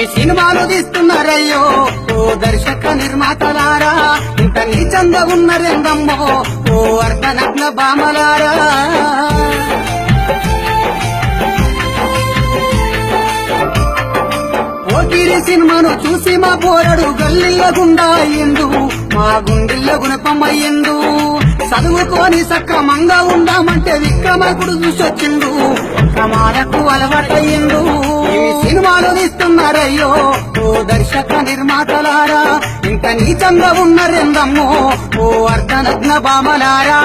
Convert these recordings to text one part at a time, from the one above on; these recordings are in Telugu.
ఏమి సినిమాలు తీస్తున్నారయ్యో ఓ దర్శక నిర్మాతలారా, ఇంత నీచంగా ఉన్నరెందమ్మో ఓ అర్ధనగ్న బామలారా. పోకిరి సినిమాను చూసి మా పోరడు గల్లిల్ల గుండా అయ్యిండు, మా గుండెల్ల గుణపమయ్యిండు. చదువుకొని సక్రమంగా ఉందామంటే విక్రమకుడు చూసొచ్చిండు, ప్రమాదకు అలవాటయ్యిండు. ఇవి సినిమాలు తీస్తున్నారయ్యో ఓ దర్శక నిర్మాతలారా, ఇంత నీచంగా ఉన్నరెందమ్మో ఓ అర్ధనగ్న బామలారా.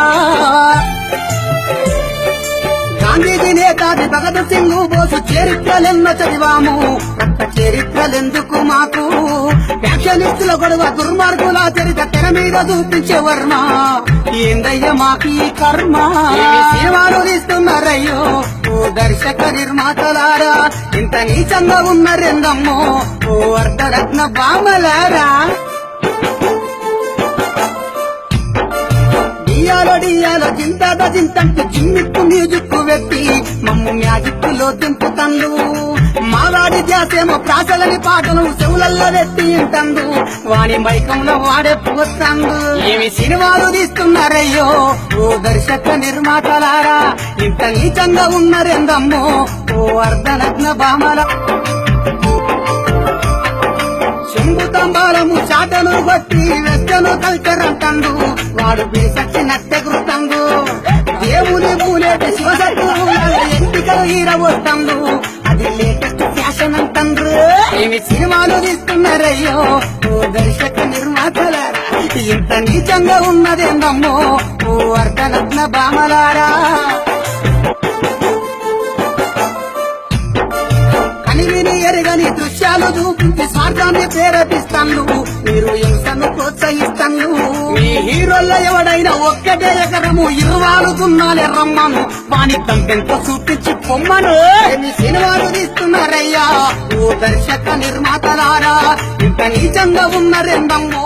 గాంధీజీ, నేతాజీ, భగత్ సింగ్, బోసు చరిత్రలెన్నో చదివాము, రక్త చరిత్రలెందుకు మాకు? ఫ్యాక్షనిస్టుల గొడవ, దుర్మార్గుల చరిత్ర తెర మీద చూపించే వర్మ, ఏందయ్య మాకు ఈ కర్మ? సినిమాలు తీస్తున్నారయ్యో ఓ దర్శక నిర్మాతలారా, ఇంత నీచంగా ఉన్నరెందమ్మో ఓ అర్ధరత్న బామలారా. డియాలో జింతాద జింతంటూ జిమ్మిక్కు మ్యూజిక్కు వ్యక్తి మమ్ము మ్యాజిక్కులో దింపుతండు. మావాడి ధ్యాసేమో ప్రాసలని పాటలు చెవులల్లో వెత్తి ఇంటండు, వాడి మైకంలో వాడే పోతాండు. ఏమి సినిమాలు తీస్తున్నారయ్యో ఓ దర్శక నిర్మాతలారా, ఇంత నీచంగా ఉన్నరెందమ్మో ఓ అర్ధనగ్న బామల. శంభుతంబాలము చాటను బట్టి వెస్టను కల్చర్ అంటండు, వాడు బిసచ్చినట్టే గుర్తండు. దేవుని పూలేటి శివశక్తులు ఎంటికలు ఈరబోతండు, అది లేటెస్ట్ ఫ్యాషన్ అంటండ్రు. ఏమి సినిమాలు తీస్తున్నారయ్యో ఓ దర్శక నిర్మాతలారా, ఇంత నీచంగా ఉన్నదేందమ్మో ఓ అర్ధనగ్న బామలారా. కనివిని ఎరగని దృశ్యాలు చూపించి స్వార్థాన్ని ప్రేరేపిస్తాను, మీరు హింసను ప్రోత్సహిస్తాను. మీ హీరోల్లో ఎవడైనా ఒక్కటే ఎకరము ఇరువాలుతున్నాలే రమ్మను, వాని తంపెంతో చూపించి పొమ్మను. ఎన్ని సినిమాలు తీస్తున్నారయ్యా ఓ దర్శక నిర్మాతలారా, ఇంత నీచంగా ఉన్నరెందమ్మో.